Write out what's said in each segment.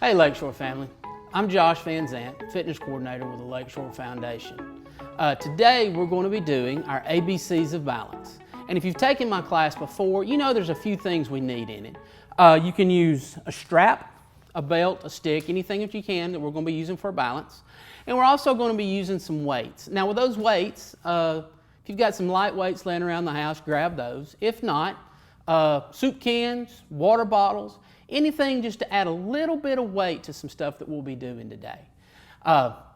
Hey Lakeshore family, I'm Josh Van Zant, fitness coordinator with the Lakeshore Foundation. Today we're going to be doing our ABCs of balance. And if you've taken my class before, you know there's a few things we need in it. You can use a strap, a belt, a stick, anything that you can that we're going to be using for balance. And we're also going to be using some weights. Now with those weights, if you've got some light weights laying around the house, grab those. If not, soup cans, water bottles, anything just to add a little bit of weight to some stuff that we'll be doing today.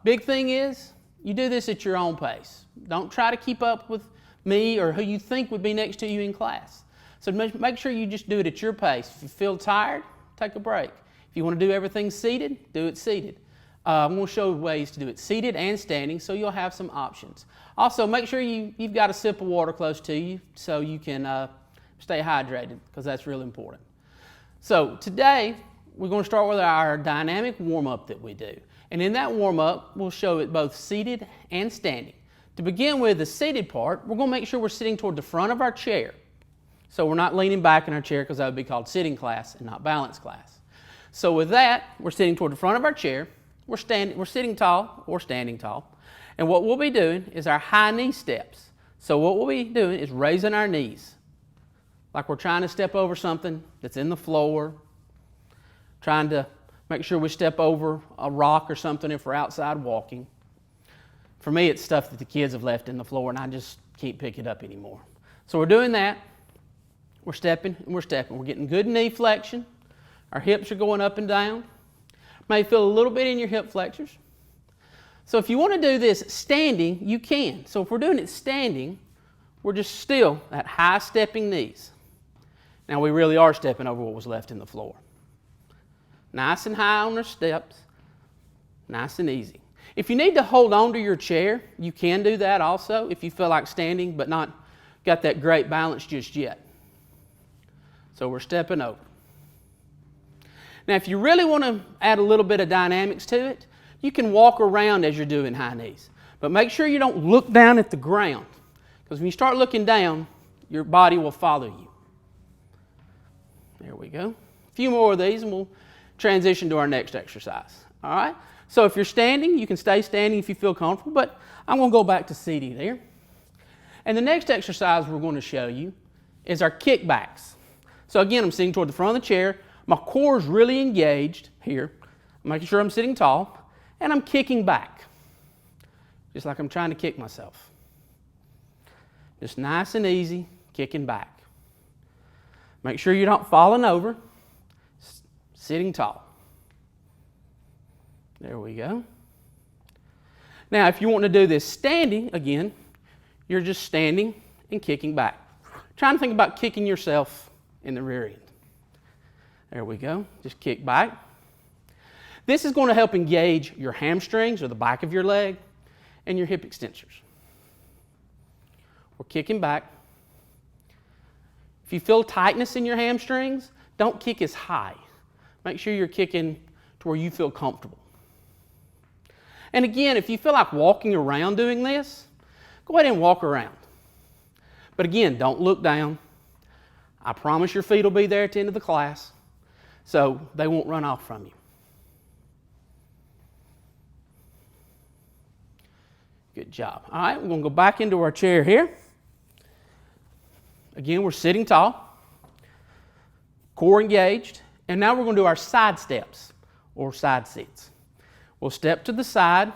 Big thing is, you do this at your own pace. Don't try to keep up with me or who you think would be next to you in class. So make sure you just do it at your pace. If you feel tired, take a break. If you want to do everything seated, do it seated. I'm going to show ways to do it seated and standing, so you'll have some options. Also, make sure you've got a sip of water close to you so you can stay hydrated, because that's really important. So today, we're going to start with our dynamic warm-up that we do. And in that warm-up, we'll show it both seated and standing. To begin with the seated part, we're going to make sure we're sitting toward the front of our chair. So we're not leaning back in our chair, because that would be called sitting class and not balance class. So with that, we're sitting toward the front of our chair. We're sitting tall or standing tall. And what we'll be doing is our high knee steps. So what we'll be doing is raising our knees, like we're trying to step over something that's in the floor, trying to make sure we step over a rock or something if we're outside walking. For me, it's stuff that the kids have left in the floor and I just can't pick it up anymore. So we're doing that. We're stepping and we're stepping. We're getting good knee flexion. Our hips are going up and down. May feel a little bit in your hip flexors. So if you want to do this standing, you can. So if we're doing it standing, we're just still at high stepping knees. Now we really are stepping over what was left in the floor. Nice and high on our steps, nice and easy. If you need to hold on to your chair, you can do that also if you feel like standing but not got that great balance just yet. So we're stepping over. Now if you really want to add a little bit of dynamics to it, you can walk around as you're doing high knees. But make sure you don't look down at the ground, because when you start looking down, your body will follow you. There we go. A few more of these and we'll transition to our next exercise. All right? So if you're standing, you can stay standing if you feel comfortable, but I'm going to go back to seating there. And the next exercise we're going to show you is our kickbacks. So again, I'm sitting toward the front of the chair. My core is really engaged here, making sure I'm sitting tall, and I'm kicking back, just like I'm trying to kick myself. Just nice and easy, kicking back. Make sure you're not falling over, sitting tall. There we go. Now, if you want to do this standing, again, you're just standing and kicking back. Trying to think about kicking yourself in the rear end. There we go. Just kick back. This is going to help engage your hamstrings or the back of your leg and your hip extensors. We're kicking back. If you feel tightness in your hamstrings, don't kick as high. Make sure you're kicking to where you feel comfortable. And again, if you feel like walking around doing this, go ahead and walk around. But again, don't look down. I promise your feet will be there at the end of the class, so they won't run off from you. Good job. All right, we're going to go back into our chair here. Again, we're sitting tall, core engaged, and now we're going to do our side steps or side sits. We'll step to the side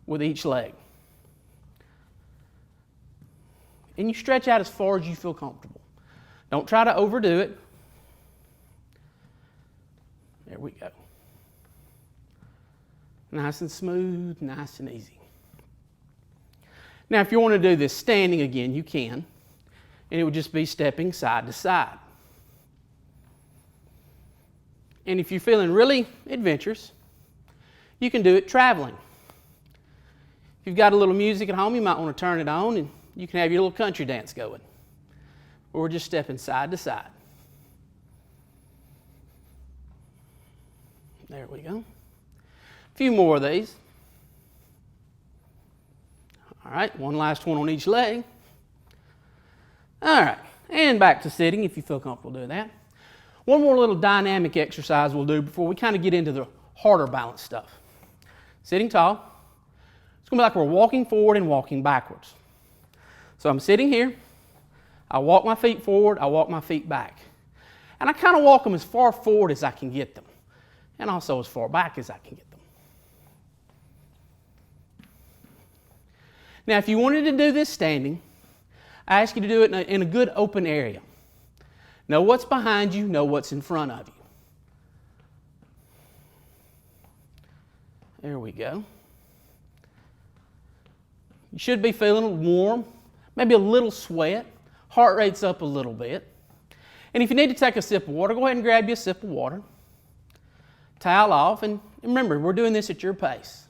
with each leg. And you stretch out as far as you feel comfortable. Don't try to overdo it. There we go. Nice and smooth, nice and easy. Now, if you want to do this standing again, you can. And it would just be stepping side to side. And if you're feeling really adventurous, you can do it traveling. If you've got a little music at home, you might want to turn it on and you can have your little country dance going. Or we're just stepping side to side. There we go. A few more of these. All right, one last one on each leg. All right, and back to sitting if you feel comfortable doing that. One more little dynamic exercise we'll do before we kind of get into the harder balance stuff. Sitting tall. It's going to be like we're walking forward and walking backwards. So I'm sitting here. I walk my feet forward. I walk my feet back. And I kind of walk them as far forward as I can get them. And also as far back as I can get them. Now, if you wanted to do this standing, I ask you to do it in a good open area. Know what's behind you, know what's in front of you. There we go. You should be feeling warm, maybe a little sweat, heart rate's up a little bit. And if you need to take a sip of water, go ahead and grab you a sip of water. Towel off, and remember, we're doing this at your pace.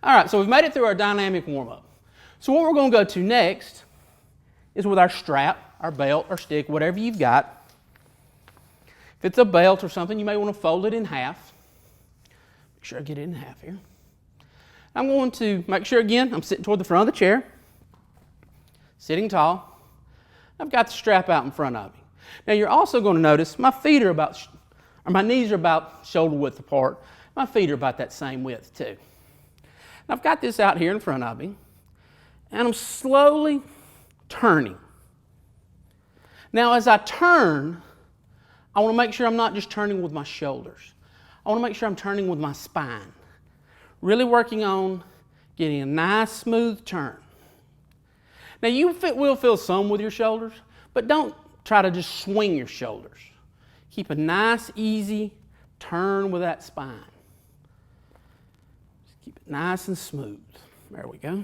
All right, so we've made it through our dynamic warm-up. So what we're going to go to next is with our strap, our belt, or stick, whatever you've got. If it's a belt or something, you may want to fold it in half. Make sure I get it in half here. I'm going to make sure, again, I'm sitting toward the front of the chair, sitting tall. I've got the strap out in front of me. Now you're also going to notice my feet are my knees are about shoulder width apart. My feet are about that same width too. I've got this out here in front of me, and I'm slowly turning. Now, as I turn, I want to make sure I'm not just turning with my shoulders. I want to make sure I'm turning with my spine. Really working on getting a nice, smooth turn. Now, you will feel some with your shoulders, but don't try to just swing your shoulders. Keep a nice, easy turn with that spine. Keep it nice and smooth. There we go.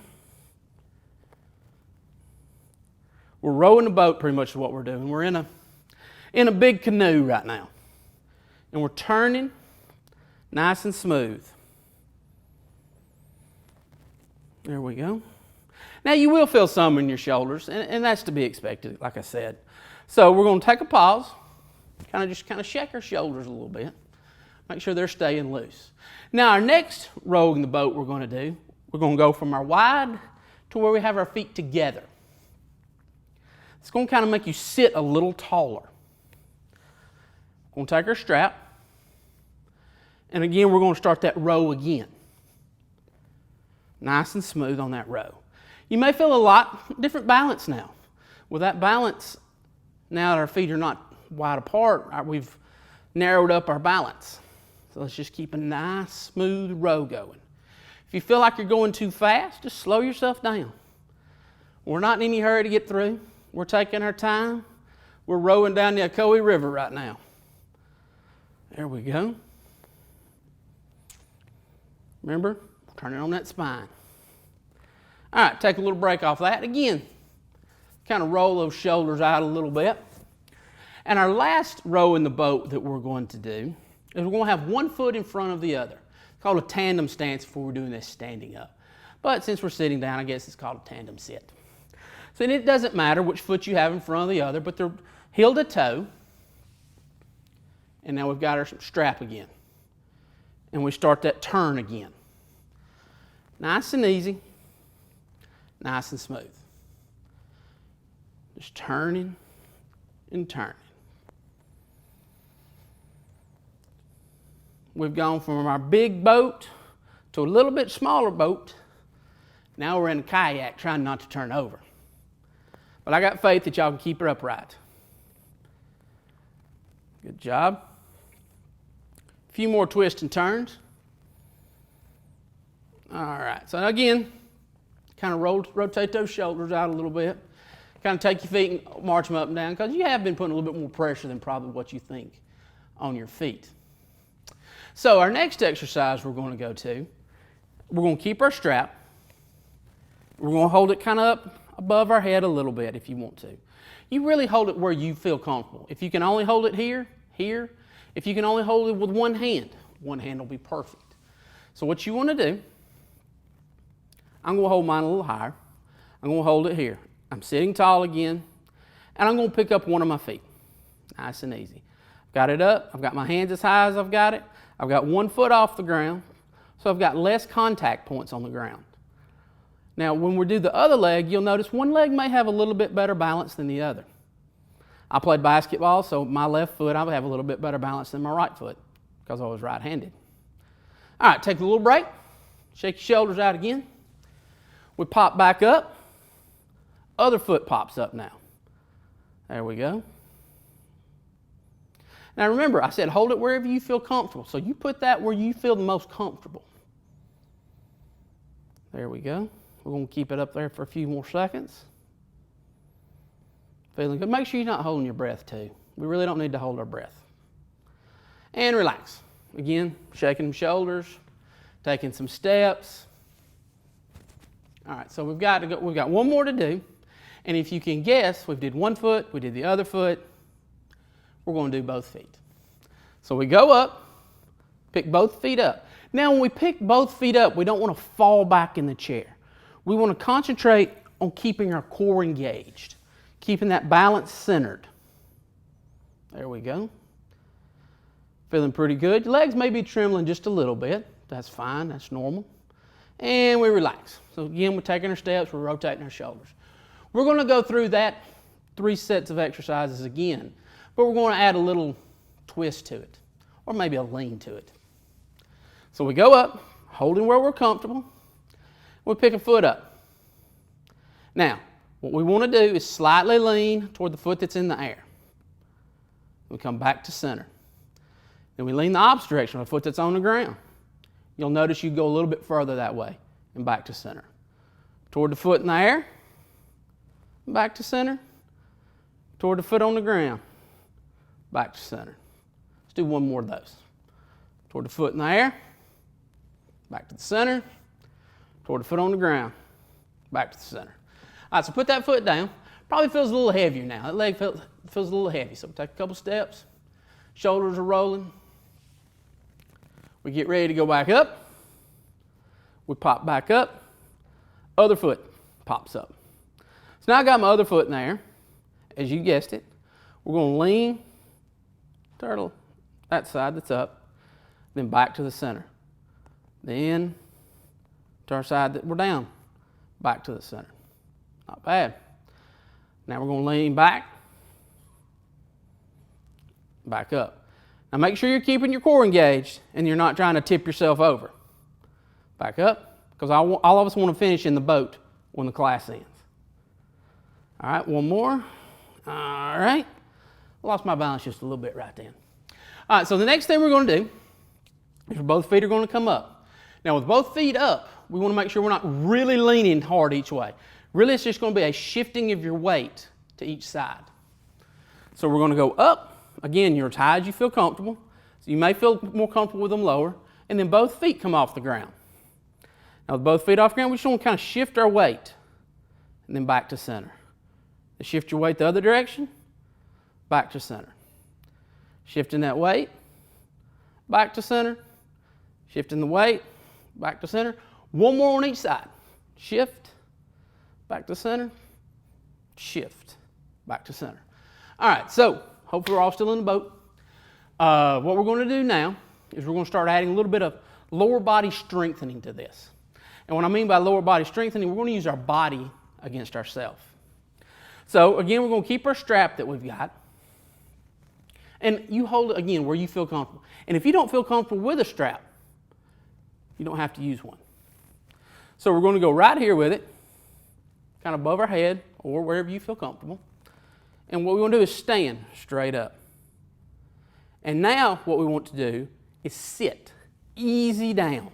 We're rowing a boat, pretty much is what we're doing. We're in a big canoe right now. And we're turning nice and smooth. There we go. Now you will feel some in your shoulders, and that's to be expected, like I said. So we're going to take a pause, kind of shake our shoulders a little bit. Make sure they're staying loose. Now our next row in the boat we're going to do, we're going to go from our wide to where we have our feet together. It's going to kind of make you sit a little taller. We're going to take our strap, and again we're going to start that row again. Nice and smooth on that row. You may feel a lot different balance now. With that balance, now that our feet are not wide apart, we've narrowed up our balance. So let's just keep a nice, smooth row going. If you feel like you're going too fast, just slow yourself down. We're not in any hurry to get through. We're taking our time. We're rowing down the Ocoee River right now. There we go. Remember, turning on that spine. All right, take a little break off that. Again, kind of roll those shoulders out a little bit. And our last row in the boat that we're going to do is we're going to have one foot in front of the other. It's called a tandem stance before we're doing this standing up. But since we're sitting down, I guess it's called a tandem sit. So it doesn't matter which foot you have in front of the other, but they're heel to toe. And now we've got our strap again. And we start that turn again. Nice and easy. Nice and smooth. Just turning and turning. We've gone from our big boat to a little bit smaller boat. Now we're in a kayak trying not to turn over. But I got faith that y'all can keep her upright. Good job. A few more twists and turns. All right, so again, kind of rotate those shoulders out a little bit. Kind of take your feet and march them up and down, because you have been putting a little bit more pressure than probably what you think on your feet. So our next exercise we're going to go to, we're going to keep our strap. We're going to hold it kind of up above our head a little bit if you want to. You really hold it where you feel comfortable. If you can only hold it here. If you can only hold it with one hand will be perfect. So what you want to do, I'm going to hold mine a little higher. I'm going to hold it here. I'm sitting tall again, and I'm going to pick up one of my feet. Nice and easy. I've got it up. I've got my hands as high as I've got it. I've got one foot off the ground, so I've got less contact points on the ground. Now, when we do the other leg, you'll notice one leg may have a little bit better balance than the other. I played basketball, so my left foot, I would have a little bit better balance than my right foot because I was right-handed. All right, take a little break. Shake your shoulders out again. We pop back up. Other foot pops up now. There we go. Now remember, I said hold it wherever you feel comfortable. So you put that where you feel the most comfortable. There we go. We're going to keep it up there for a few more seconds. Feeling good. Make sure you're not holding your breath too. We really don't need to hold our breath. And relax. Again, shaking the shoulders, taking some steps. All right, so we've got one more to do. And if you can guess, we did one foot, we did the other foot. We're going to do both feet. So we go up, pick both feet up. Now when we pick both feet up, we don't want to fall back in the chair. We want to concentrate on keeping our core engaged, keeping that balance centered. There we go. Feeling pretty good. Your legs may be trembling just a little bit. That's fine, that's normal. And we relax. So again, we're taking our steps, we're rotating our shoulders. We're going to go through that 3 sets of exercises again, but we're going to add a little twist to it, or maybe a lean to it. So we go up, holding where we're comfortable. We pick a foot up. Now, what we want to do is slightly lean toward the foot that's in the air. We come back to center. Then we lean the opposite direction, the foot that's on the ground. You'll notice you go a little bit further that way and back to center. Toward the foot in the air, back to center. Toward the foot on the ground, back to center. Let's do one more of those. Toward the foot in the air, back to the center. Toward the foot on the ground, back to the center. All right, so put that foot down. Probably feels a little heavier now. That leg feels a little heavy. So take a couple steps. Shoulders are rolling. We get ready to go back up. We pop back up. Other foot pops up. So now I got my other foot in there. As you guessed it, we're going to lean to that side that's up, then back to the center. Then to our side that we're down, back to the center. Not bad. Now we're going to lean back up. Now make sure you're keeping your core engaged and you're not trying to tip yourself over. Back up, because all of us want to finish in the boat when the class ends. All right, one more. All right. I lost my balance just a little bit right then. All right, so the next thing we're going to do is both feet are going to come up. Now with both feet up, we want to make sure we're not really leaning hard each way. Really, it's just going to be a shifting of your weight to each side. So we're going to go up. Again, you're as high as you feel comfortable. So you may feel more comfortable with them lower. And then both feet come off the ground. Now with both feet off the ground, we just want to kind of shift our weight and then back to center. And shift your weight the other direction, back to center. Shifting that weight, back to center. Shifting the weight, back to center. One more on each side. Shift, back to center. Shift, back to center. All right, so hopefully we're all still in the boat. What we're going to do now is we're going to start adding a little bit of lower body strengthening to this. And what I mean by lower body strengthening, we're going to use our body against ourselves. So again, we're going to keep our strap that we've got. And you hold it again where you feel comfortable. And if you don't feel comfortable with a strap, you don't have to use one. So we're going to go right here with it, kind of above our head or wherever you feel comfortable. And what we want to do is stand straight up. And now what we want to do is sit easy down.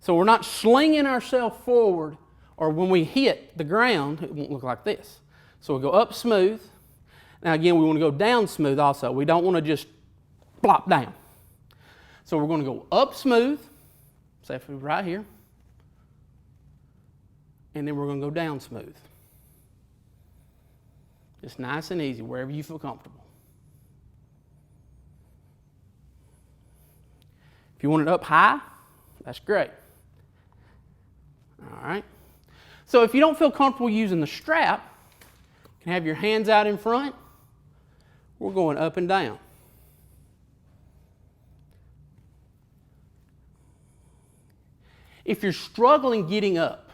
So we're not slinging ourselves forward, or when we hit the ground, it won't look like this. So we go up smooth. Now again, we want to go down smooth also. We don't want to just plop down. So we're going to go up smooth, say right here, and then we're going to go down smooth. Just nice and easy, wherever you feel comfortable. If you want it up high, that's great. All right. So if you don't feel comfortable using the strap, you can have your hands out in front. We're going up and down. If you're struggling getting up,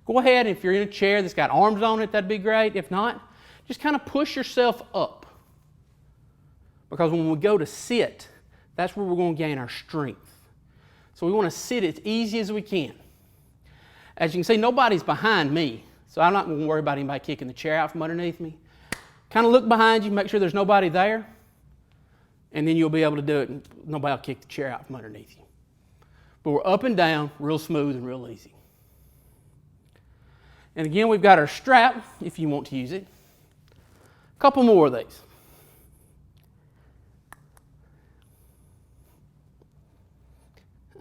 go ahead. If you're in a chair that's got arms on it, that'd be great. If not, just kind of push yourself up. Because when we go to sit, that's where we're going to gain our strength. So we want to sit as easy as we can. As you can see, nobody's behind me, so I'm not going to worry about anybody kicking the chair out from underneath me. Kind of look behind you, make sure there's nobody there, and then you'll be able to do it, and nobody will kick the chair out from underneath you. But we're up and down, real smooth and real easy. And again, we've got our strap, if you want to use it. A couple more of these.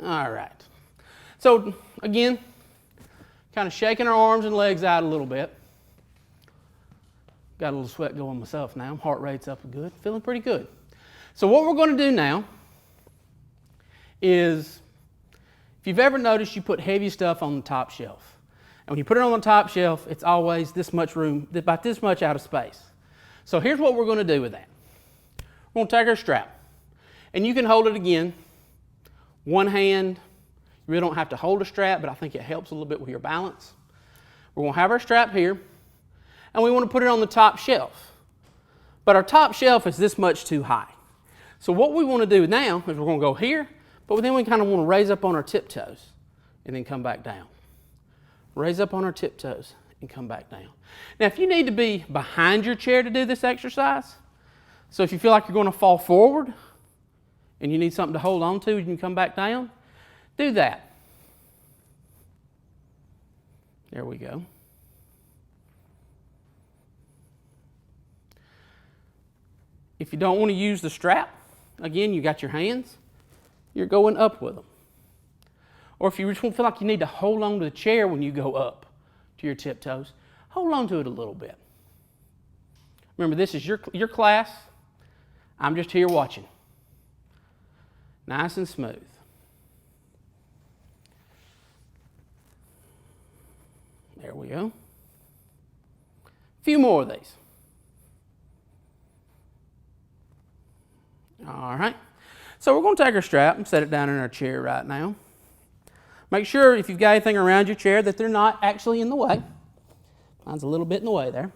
All right. So again, kind of shaking our arms and legs out a little bit. Got a little sweat going myself now. Heart rate's up good. Feeling pretty good. So what we're going to do now is, if you've ever noticed, you put heavy stuff on the top shelf. And when you put it on the top shelf, it's always this much room, about this much out of space. So here's what we're going to do with that. We're going to take our strap. And you can hold it again. One hand, you really don't have to hold a strap, but I think it helps a little bit with your balance. We're going to have our strap here, and we want to put it on the top shelf. But our top shelf is this much too high. So what we want to do now is we're going to go here, but then we kind of want to raise up on our tiptoes and then come back down. Raise up on our tiptoes and come back down. Now, if you need to be behind your chair to do this exercise, so if you feel like you're going to fall forward and you need something to hold on to and you can come back down, do that. There we go. If you don't want to use the strap, again, you got your hands, you're going up with them. Or if you just feel like you need to hold on to the chair when you go up to your tiptoes, hold on to it a little bit. Remember, this is your class. I'm just here watching. Nice and smooth. There we go. A few more of these. All right. So we're going to take our strap and set it down in our chair right now. Make sure if you've got anything around your chair that they're not actually in the way. Mine's a little bit in the way there.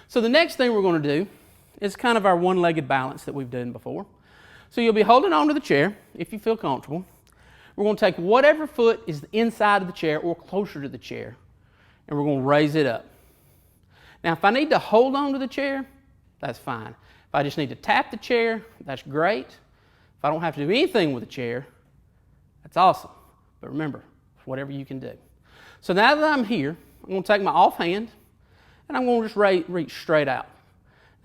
So the next thing we're going to do is kind of our one-legged balance that we've done before. So you'll be holding on to the chair if you feel comfortable. We're going to take whatever foot is inside of the chair or closer to the chair, and we're going to raise it up. Now, if I need to hold on to the chair, that's fine. If I just need to tap the chair, that's great. If I don't have to do anything with the chair, that's awesome. But remember, whatever you can do. So now that I'm here, I'm going to take my offhand, and I'm going to just reach straight out.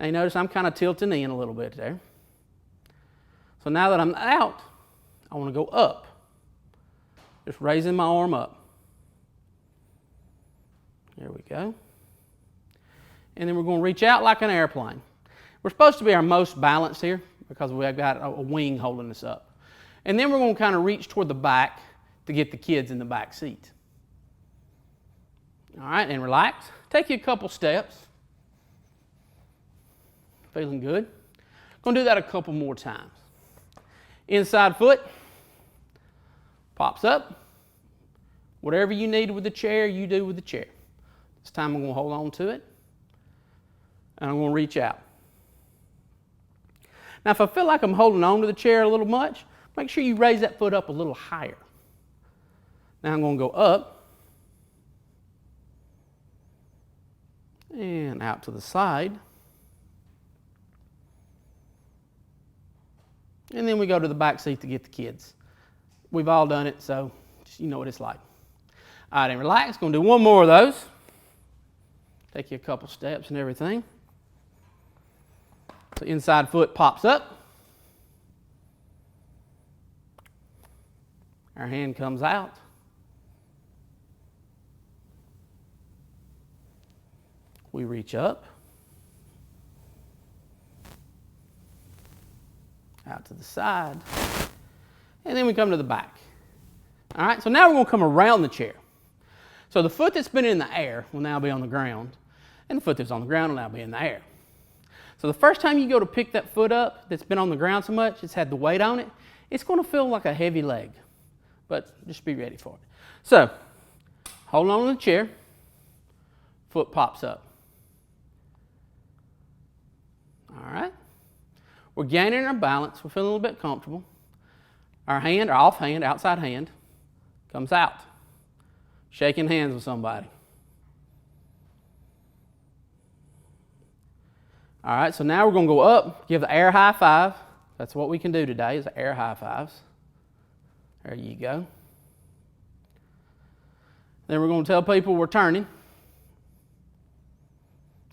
Now you notice I'm kind of tilting in a little bit there. So now that I'm out, I want to go up. Just raising my arm up. There we go. And then we're going to reach out like an airplane. We're supposed to be our most balanced here because we've got a wing holding us up. And then we're going to kind of reach toward the back to get the kids in the back seat. All right, and relax. Take you a couple steps. Feeling good. Going to do that a couple more times. Inside foot pops up. Whatever you need with the chair, you do with the chair. This time I'm going to hold on to it, and I'm going to reach out. Now, if I feel like I'm holding on to the chair a little much, make sure you raise that foot up a little higher. Now I'm going to go up and out to the side. And then we go to the back seat to get the kids. We've all done it, so just, you know what it's like. All right, and relax. Going to do one more of those. Take you a couple steps and everything. So inside foot pops up. Our hand comes out. We reach up. Out to the side. And then we come to the back. All right, so now we're going to come around the chair. So the foot that's been in the air will now be on the ground, and the foot that's on the ground will now be in the air. So the first time you go to pick that foot up that's been on the ground so much, it's had the weight on it, it's going to feel like a heavy leg, but just be ready for it. So, hold on to the chair, foot pops up. All right. We're gaining our balance. We're feeling a little bit comfortable. Our hand, our off hand, outside hand, comes out. Shaking hands with somebody. All right, so now we're going to go up, give the air high five. That's what we can do today is air high fives. There you go. Then we're going to tell people we're turning.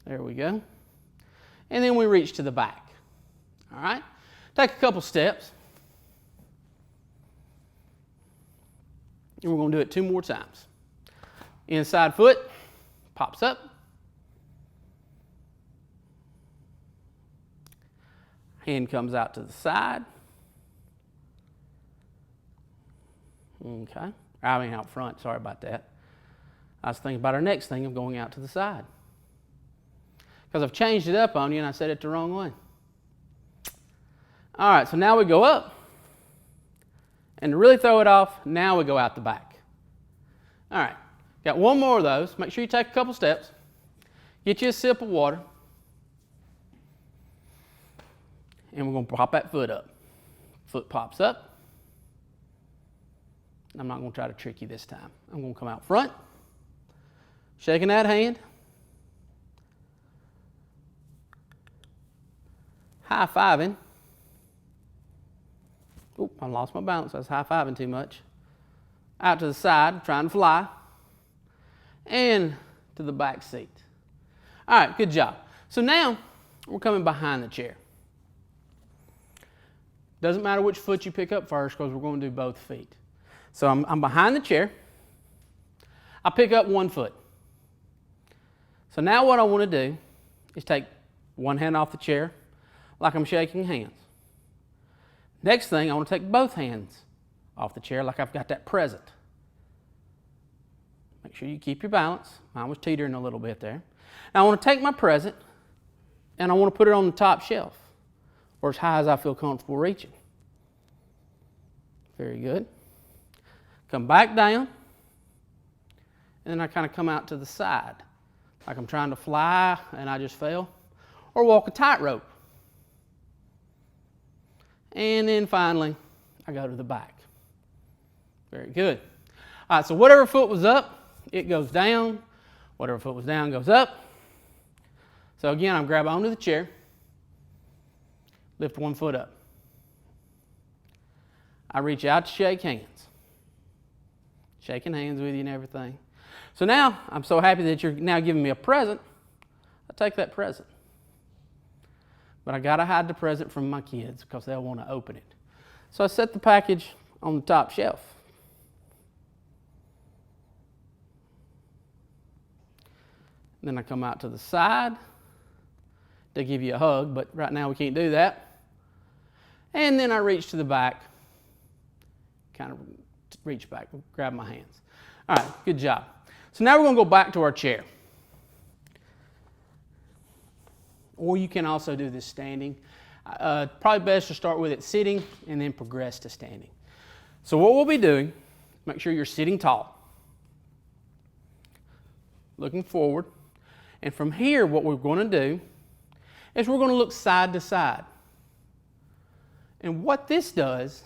There we go. And then we reach to the back. All right? Take a couple steps. And we're going to do it 2 more times. Inside foot pops up. Hand comes out to the side. Okay. I mean out front. Sorry about that. I was thinking about our next thing of going out to the side. Because I've changed it up on you and I said it the wrong way. All right, so now we go up. And to really throw it off, now we go out the back. All right, got one more of those. Make sure you take a couple steps. Get you a sip of water. And we're going to pop that foot up. Foot pops up. I'm not going to try to trick you this time. I'm going to come out front. Shaking that hand. High-fiving. Oop, I lost my balance. I was high-fiving too much. Out to the side, trying to fly. And to the back seat. All right, good job. So now we're coming behind the chair. Doesn't matter which foot you pick up first because we're going to do both feet. So I'm behind the chair. I pick up one foot. So now what I want to do is take one hand off the chair like I'm shaking hands. Next thing, I want to take both hands off the chair like I've got that present. Make sure you keep your balance. Mine was teetering a little bit there. Now I want to take my present and I want to put it on the top shelf or as high as I feel comfortable reaching. Very good. Come back down, and then I kind of come out to the side, like I'm trying to fly and I just fell, or walk a tightrope. And then finally, I go to the back. Very good. All right, so whatever foot was up, it goes down. Whatever foot was down goes up. So again, I'm grabbing onto the chair. Lift one foot up. I reach out to shake hands. Shaking hands with you and everything. So now, I'm so happy that you're now giving me a present. I take that present. But I got to hide the present from my kids because they'll want to open it. So I set the package on the top shelf. Then I come out to the side to give you a hug, but right now we can't do that. And then I reach to the back, kind of reach back, grab my hands. All right, good job. So now we're going to go back to our chair. Or you can also do this standing. Probably best to start with it sitting and then progress to standing. So what we'll be doing, make sure you're sitting tall. Looking forward. And from here, what we're going to do is we're going to look side to side. And what this does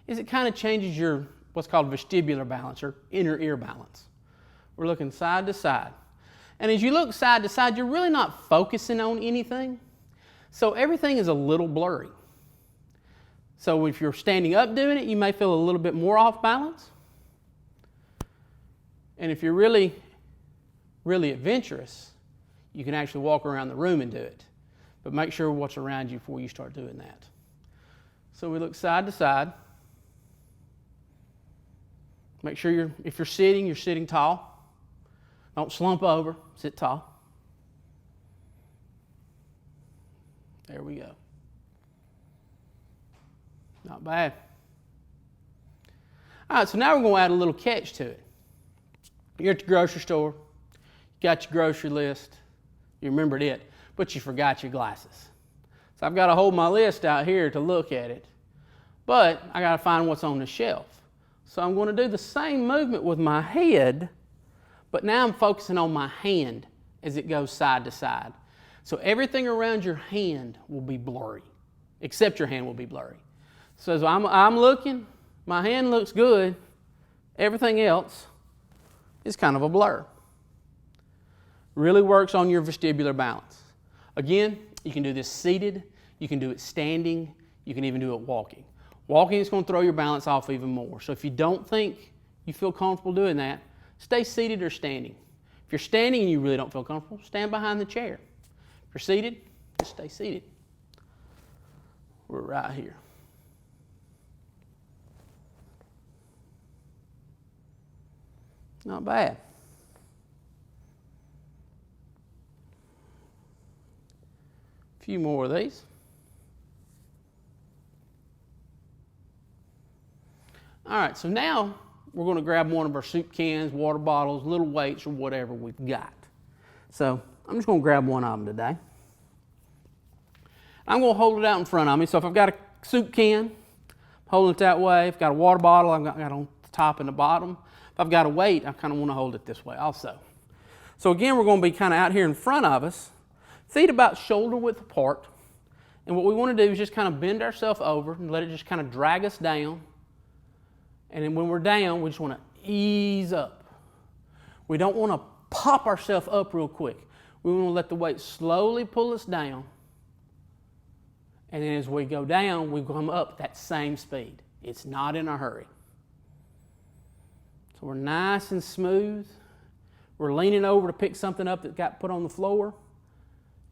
is it kind of changes your what's called vestibular balance or inner ear balance. We're looking side to side. And as you look side to side, you're really not focusing on anything. So everything is a little blurry. So if you're standing up doing it, you may feel a little bit more off balance. And if you're really, really adventurous, you can actually walk around the room and do it. But make sure what's around you before you start doing that. So we look side to side. Make sure if you're sitting tall. Don't slump over, sit tall. There we go. Not bad. All right, so now we're going to add a little catch to it. You're at the grocery store, you got your grocery list, you remembered it, but you forgot your glasses. So I've got to hold my list out here to look at it, but I got to find what's on the shelf. So I'm going to do the same movement with my head, but now I'm focusing on my hand as it goes side to side. So everything around your hand will be blurry, except your hand will be blurry. So as I'm looking, my hand looks good. Everything else is kind of a blur. Really works on your vestibular balance. Again, you can do this seated, you can do it standing, you can even do it walking. Walking is going to throw your balance off even more. So if you don't think you feel comfortable doing that, stay seated or standing. If you're standing and you really don't feel comfortable, stand behind the chair. If you're seated, just stay seated. We're right here. Not bad. A few more of these. All right, so now we're going to grab one of our soup cans, water bottles, little weights, or whatever we've got. So I'm just going to grab one of them today. I'm going to hold it out in front of me. So if I've got a soup can, hold it that way. If I've got a water bottle, I've got on the top and the bottom. If I've got a weight, I kind of want to hold it this way also. So again, we're going to be kind of out here in front of us, feet about shoulder width apart. And what we want to do is just kind of bend ourselves over and let it just kind of drag us down. And then when we're down, we just want to ease up. We don't want to pop ourselves up real quick. We want to let the weight slowly pull us down. And then as we go down, we come up that same speed. It's not in a hurry. So we're nice and smooth. We're leaning over to pick something up that got put on the floor.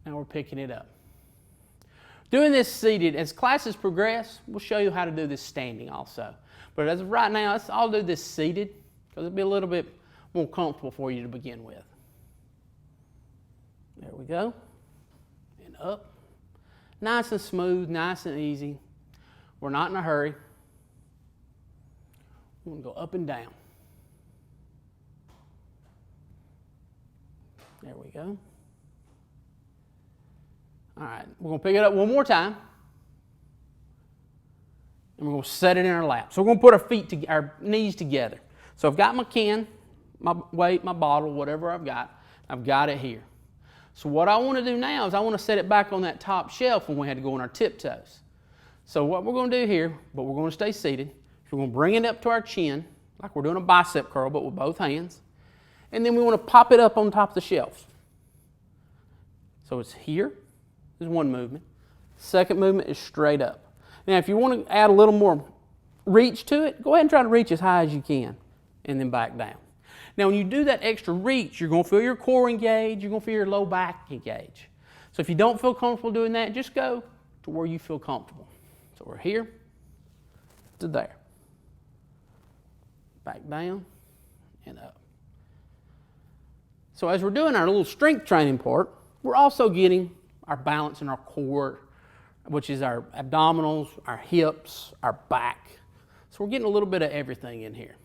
Now we're picking it up. Doing this seated, as classes progress, we'll show you how to do this standing also. But as of right now, I'll do this seated because it'll be a little bit more comfortable for you to begin with. There we go. And up. Nice and smooth, nice and easy. We're not in a hurry. We're going to go up and down. There we go. All right, we're going to pick it up one more time. And we're going to set it in our lap. So we're going to put our knees together. So I've got my can, my weight, my bottle, whatever I've got it here. So what I want to do now is I want to set it back on that top shelf when we had to go on our tiptoes. So what we're going to do here, but we're going to stay seated, is we're going to bring it up to our chin, like we're doing a bicep curl, but with both hands. And then we want to pop it up on top of the shelf. So it's here. There's one movement. Second movement is straight up. Now, if you want to add a little more reach to it, go ahead and try to reach as high as you can, and then back down. Now, when you do that extra reach, you're going to feel your core engage, you're going to feel your low back engage. So if you don't feel comfortable doing that, just go to where you feel comfortable. So we're here to there. Back down and up. So as we're doing our little strength training part, we're also getting our balance in our core, which is our abdominals, our hips, our back. So we're getting a little bit of everything in here.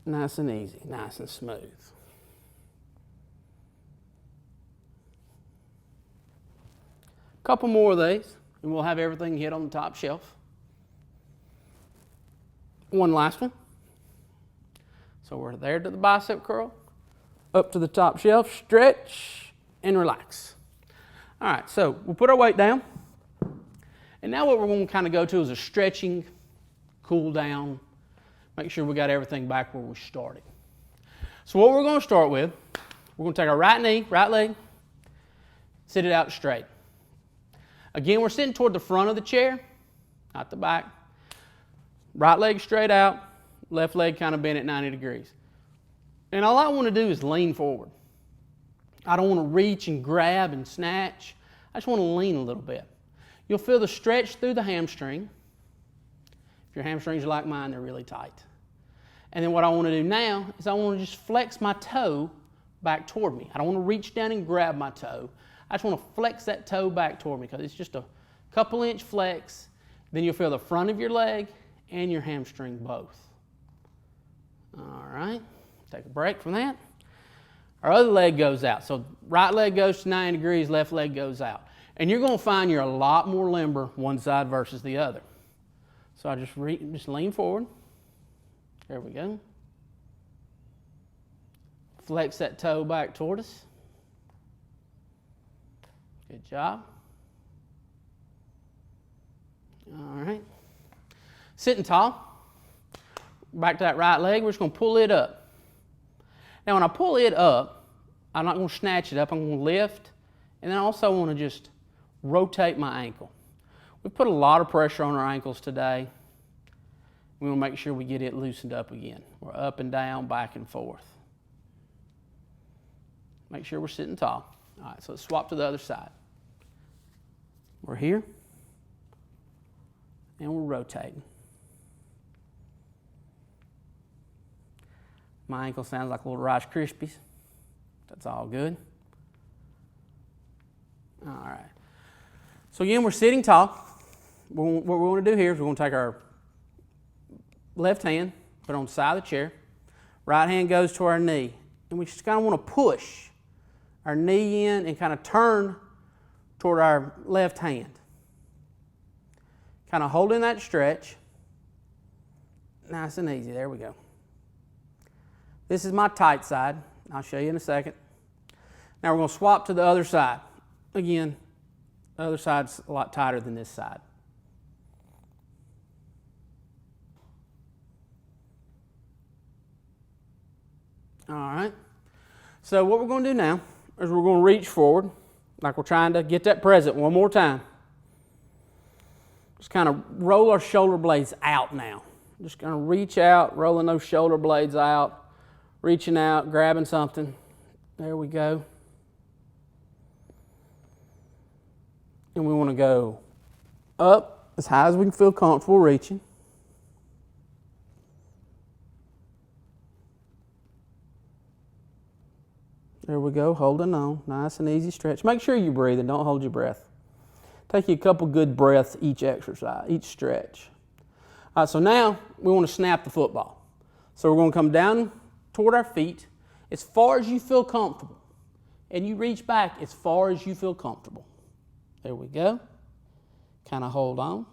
Nice and easy, nice and smooth. A couple more of these, and we'll have everything hit on the top shelf. One last one. So we're there to the bicep curl, up to the top shelf, stretch, and relax. All right, so we'll put our weight down. And now what we're going to kind of go to is a stretching, cool down, make sure we got everything back where we started. So what we're going to start with, we're going to take our right knee, right leg, sit it out straight. Again, we're sitting toward the front of the chair, not the back. Right leg straight out, left leg kind of bent at 90 degrees. And all I want to do is lean forward. I don't want to reach and grab and snatch. I just want to lean a little bit. You'll feel the stretch through the hamstring. If your hamstrings are like mine, they're really tight. And then what I want to do now is I want to just flex my toe back toward me. I don't want to reach down and grab my toe. I just want to flex that toe back toward me because it's just a couple inch flex. Then you'll feel the front of your leg and your hamstring both. All right, take a break from that. Our other leg goes out. So right leg goes to 90 degrees, left leg goes out. And you're going to find you're a lot more limber one side versus the other. So I just lean forward. There we go. Flex that toe back toward us. Good job. All right. Sitting tall. Back to that right leg, we're just going to pull it up. Now when I pull it up, I'm not going to snatch it up, I'm going to lift, and then I also want to just rotate my ankle. We put a lot of pressure on our ankles today. We want to make sure we get it loosened up again. We're up and down, back and forth. Make sure we're sitting tall. All right, so let's swap to the other side. We're here, and we're rotating. My ankle sounds like a little Rice Krispies. That's all good. All right. So again, we're sitting tall. What we want to do here is we're going to take our left hand, put it on the side of the chair. Right hand goes to our knee. And we just kind of want to push our knee in and kind of turn toward our left hand. Kind of holding that stretch. Nice and easy. There we go. This is my tight side. I'll show you in a second. Now we're going to swap to the other side. Again, the other side's a lot tighter than this side. All right. So what we're going to do now is we're going to reach forward like we're trying to get that present one more time. Just kind of roll our shoulder blades out now. Just going to reach out, rolling those shoulder blades out. Reaching out, grabbing something. There we go. And we want to go up as high as we can feel comfortable reaching. There we go, holding on. Nice and easy stretch. Make sure you're breathing, don't hold your breath. Take you a couple good breaths each exercise, each stretch. All right, so now we want to snap the football. So we're going to come down toward our feet as far as you feel comfortable. And you reach back as far as you feel comfortable. There we go. Kind of hold on.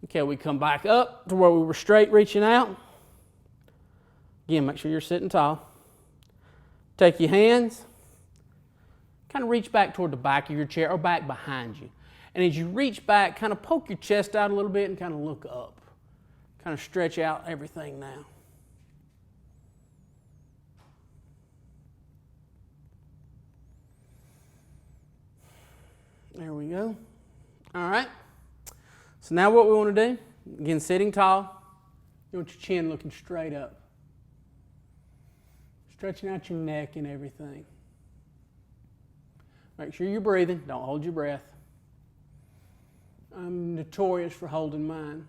Okay, we come back up to where we were straight reaching out. Again, make sure you're sitting tall. Take your hands, kind of reach back toward the back of your chair or back behind you. And as you reach back, kind of poke your chest out a little bit and kind of look up. Kind of stretch out everything now. There we go. All right. So now what we want to do, again, sitting tall, you want your chin looking straight up. Stretching out your neck and everything. Make sure you're breathing. Don't hold your breath. I'm notorious for holding mine.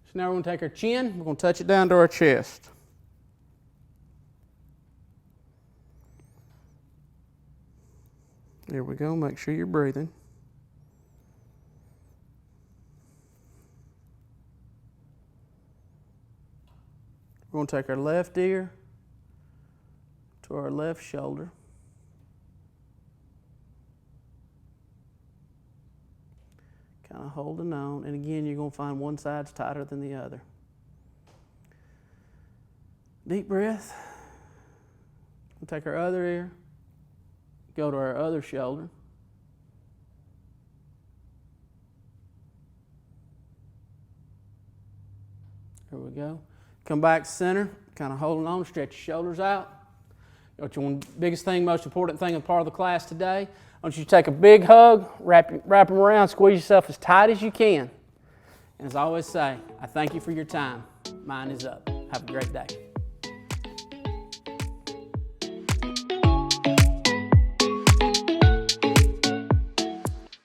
So now we're going to take our chin, we're going to touch it down to our chest. There we go. Make sure you're breathing. We're going to take our left ear to our left shoulder. Kind of holding on. And again, you're going to find one side's tighter than the other. Deep breath. We'll take our other ear. Go to our other shoulder. There we go. Come back center, kind of holding on, stretch your shoulders out. What's your biggest thing, most important thing, and part of the class today? I want you to take a big hug, wrap them around, squeeze yourself as tight as you can. And as I always say, I thank you for your time. Mine is up. Have a great day.